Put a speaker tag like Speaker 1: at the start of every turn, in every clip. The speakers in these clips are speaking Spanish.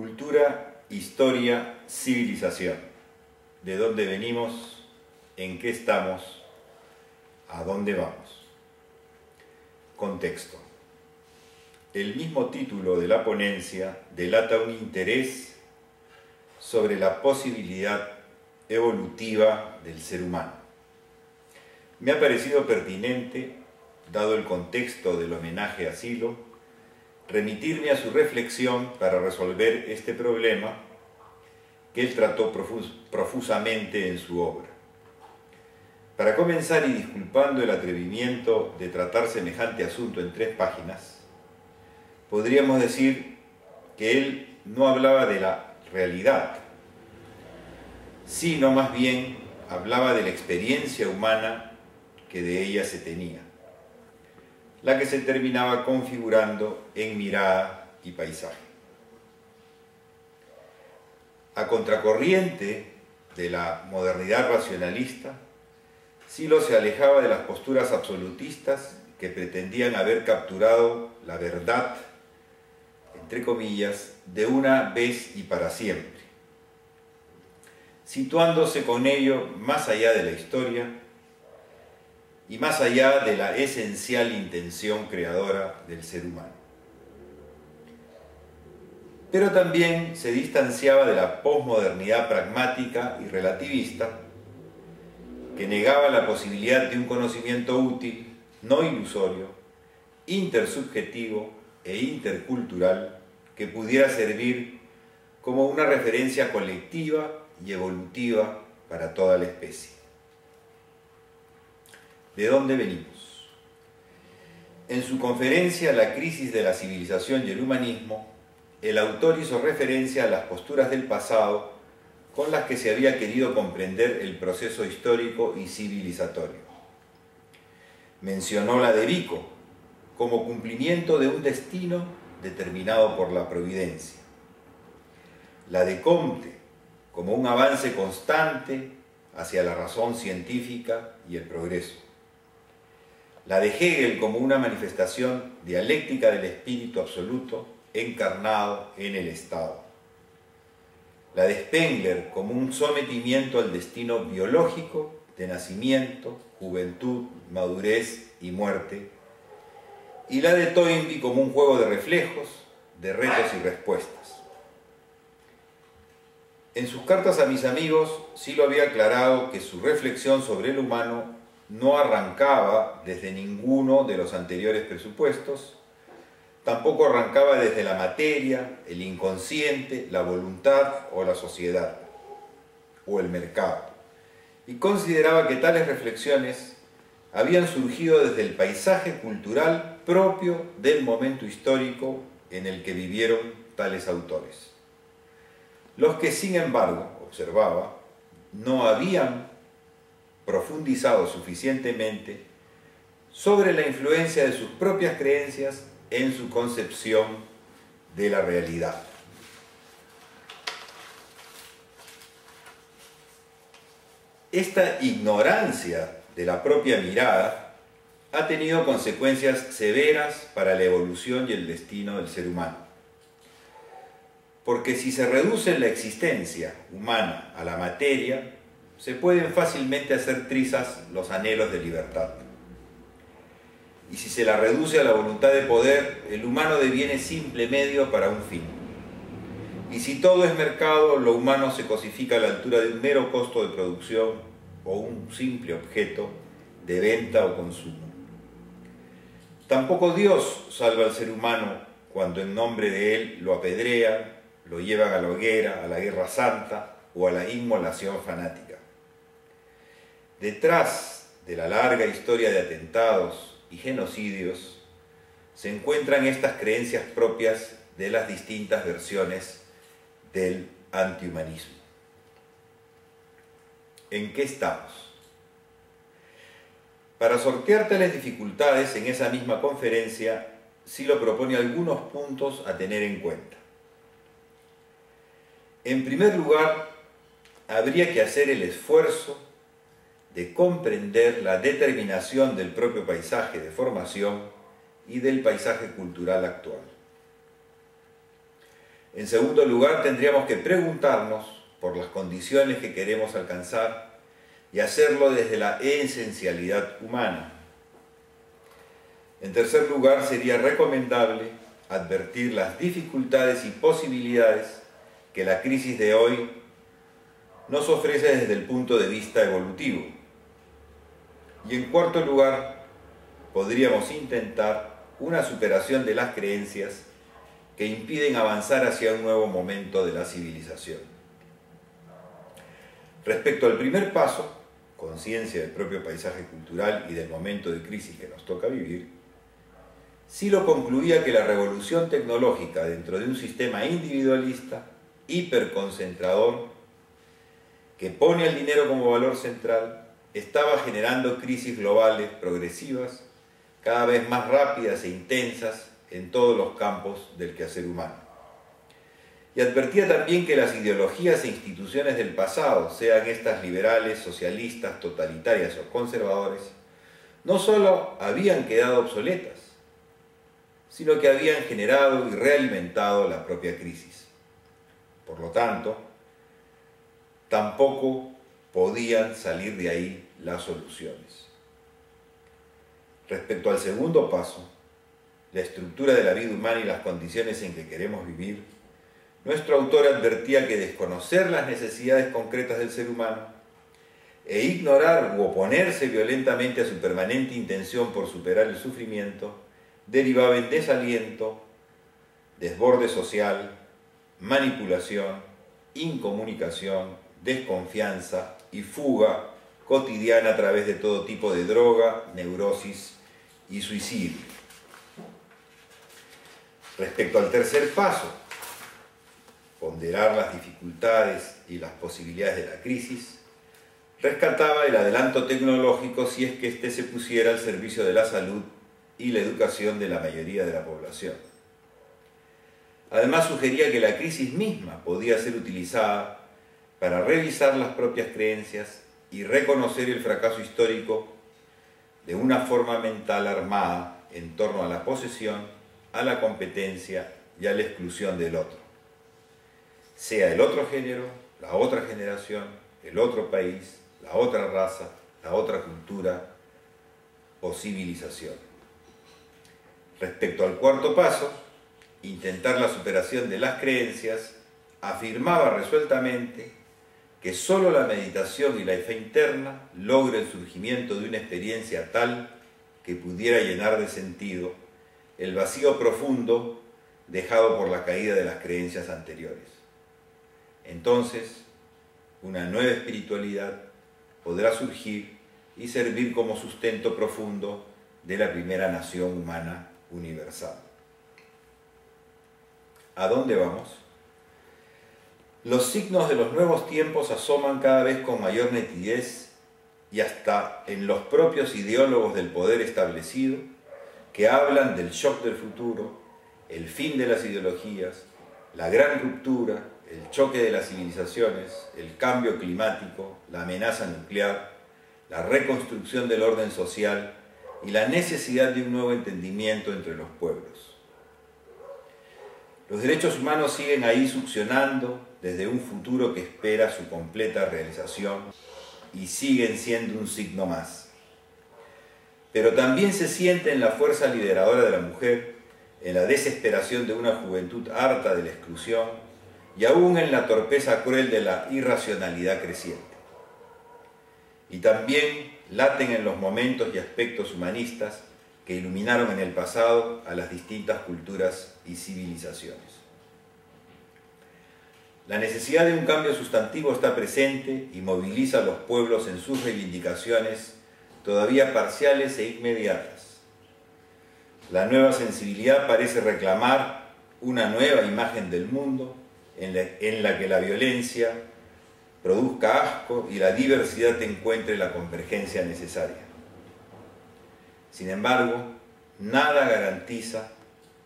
Speaker 1: Cultura, historia, civilización. ¿De dónde venimos? ¿En qué estamos? ¿A dónde vamos? Contexto. El mismo título de la ponencia delata un interés sobre la posibilidad evolutiva del ser humano. Me ha parecido pertinente, dado el contexto del homenaje a Sylow, remitirme a su reflexión para resolver este problema que él trató profusamente en su obra. Para comenzar, y disculpando el atrevimiento de tratar semejante asunto en 3 páginas, podríamos decir que él no hablaba de la realidad, sino más bien hablaba de la experiencia humana que de ella se tenía, la que se terminaba configurando en mirada y paisaje. A contracorriente de la modernidad racionalista, Sylow se alejaba de las posturas absolutistas que pretendían haber capturado la verdad, entre comillas, de una vez y para siempre, situándose con ello más allá de la historia y más allá de la esencial intención creadora del ser humano. Pero también se distanciaba de la posmodernidad pragmática y relativista, que negaba la posibilidad de un conocimiento útil, no ilusorio, intersubjetivo e intercultural, que pudiera servir como una referencia colectiva y evolutiva para toda la especie. ¿De dónde venimos? En su conferencia La crisis de la civilización y el humanismo, el autor hizo referencia a las posturas del pasado con las que se había querido comprender el proceso histórico y civilizatorio. Mencionó la de Vico como cumplimiento de un destino determinado por la providencia, la de Comte como un avance constante hacia la razón científica y el progreso, la de Hegel como una manifestación dialéctica del espíritu absoluto encarnado en el Estado, la de Spengler como un sometimiento al destino biológico de nacimiento, juventud, madurez y muerte, y la de Toynbee como un juego de reflejos, de retos y respuestas. En sus cartas a mis amigos, Sylow había aclarado que su reflexión sobre el humano no arrancaba desde ninguno de los anteriores presupuestos, tampoco arrancaba desde la materia, el inconsciente, la voluntad o la sociedad, o el mercado, y consideraba que tales reflexiones habían surgido desde el paisaje cultural propio del momento histórico en el que vivieron tales autores, los que, sin embargo, observaba, no habían profundizado suficientemente sobre la influencia de sus propias creencias en su concepción de la realidad. Esta ignorancia de la propia mirada ha tenido consecuencias severas para la evolución y el destino del ser humano. Porque si se reduce la existencia humana a la materia, se pueden fácilmente hacer trizas los anhelos de libertad. Y si se la reduce a la voluntad de poder, el humano deviene simple medio para un fin. Y si todo es mercado, lo humano se cosifica a la altura de un mero costo de producción o un simple objeto de venta o consumo. Tampoco Dios salva al ser humano cuando en nombre de él lo apedrean, lo llevan a la hoguera, a la guerra santa o a la inmolación fanática. Detrás de la larga historia de atentados y genocidios se encuentran estas creencias propias de las distintas versiones del antihumanismo. ¿En qué estamos? Para sortear tales dificultades, en esa misma conferencia, Sylow propone algunos puntos a tener en cuenta. En primer lugar, habría que hacer el esfuerzo de comprender la determinación del propio paisaje de formación y del paisaje cultural actual. En segundo lugar, tendríamos que preguntarnos por las condiciones que queremos alcanzar y hacerlo desde la esencialidad humana. En tercer lugar, sería recomendable advertir las dificultades y posibilidades que la crisis de hoy nos ofrece desde el punto de vista evolutivo. Y en cuarto lugar, podríamos intentar una superación de las creencias que impiden avanzar hacia un nuevo momento de la civilización. Respecto al primer paso, conciencia del propio paisaje cultural y del momento de crisis que nos toca vivir, Silo concluía que la revolución tecnológica dentro de un sistema individualista, hiperconcentrador, que pone al dinero como valor central, estaba generando crisis globales progresivas, cada vez más rápidas e intensas en todos los campos del quehacer humano. Y advertía también que las ideologías e instituciones del pasado, sean estas liberales, socialistas, totalitarias o conservadores, no solo habían quedado obsoletas, sino que habían generado y realimentado la propia crisis. Por lo tanto, tampoco podían salir de ahí las soluciones. Respecto al segundo paso, la estructura de la vida humana y las condiciones en que queremos vivir, nuestro autor advertía que desconocer las necesidades concretas del ser humano e ignorar u oponerse violentamente a su permanente intención por superar el sufrimiento derivaba en desaliento, desborde social, manipulación, incomunicación, desconfianza y fuga cotidiana a través de todo tipo de droga, neurosis y suicidio. Respecto al tercer paso, ponderar las dificultades y las posibilidades de la crisis, rescataba el adelanto tecnológico si es que éste se pusiera al servicio de la salud y la educación de la mayoría de la población. Además, sugería que la crisis misma podía ser utilizada para revisar las propias creencias y reconocer el fracaso histórico de una forma mental armada en torno a la posesión, a la competencia y a la exclusión del otro. Sea el otro género, la otra generación, el otro país, la otra raza, la otra cultura o civilización. Respecto al cuarto paso, intentar la superación de las creencias, afirmaba resueltamente que sólo la meditación y la fe interna logra el surgimiento de una experiencia tal que pudiera llenar de sentido el vacío profundo dejado por la caída de las creencias anteriores. Entonces, una nueva espiritualidad podrá surgir y servir como sustento profundo de la primera nación humana universal. ¿A dónde vamos? Los signos de los nuevos tiempos asoman cada vez con mayor nitidez y hasta en los propios ideólogos del poder establecido que hablan del shock del futuro, el fin de las ideologías, la gran ruptura, el choque de las civilizaciones, el cambio climático, la amenaza nuclear, la reconstrucción del orden social y la necesidad de un nuevo entendimiento entre los pueblos. Los derechos humanos siguen ahí succionando desde un futuro que espera su completa realización y siguen siendo un signo más. Pero también se siente en la fuerza liberadora de la mujer, en la desesperación de una juventud harta de la exclusión y aún en la torpeza cruel de la irracionalidad creciente. Y también laten en los momentos y aspectos humanistas que iluminaron en el pasado a las distintas culturas y civilizaciones. La necesidad de un cambio sustantivo está presente y moviliza a los pueblos en sus reivindicaciones todavía parciales e inmediatas. La nueva sensibilidad parece reclamar una nueva imagen del mundo en la que la violencia produzca asco y la diversidad encuentre la convergencia necesaria. Sin embargo, nada garantiza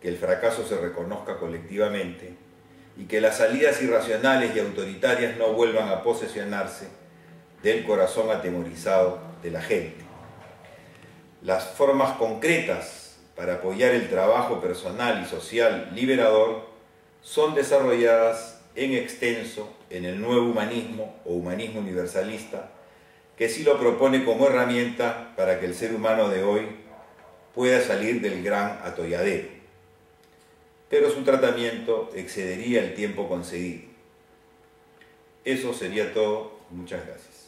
Speaker 1: que el fracaso se reconozca colectivamente y que las salidas irracionales y autoritarias no vuelvan a posesionarse del corazón atemorizado de la gente. Las formas concretas para apoyar el trabajo personal y social liberador son desarrolladas en extenso en el nuevo humanismo o humanismo universalista, que sí lo propone como herramienta para que el ser humano de hoy pueda salir del gran atolladero. Pero su tratamiento excedería el tiempo concedido. Eso sería todo. Muchas gracias.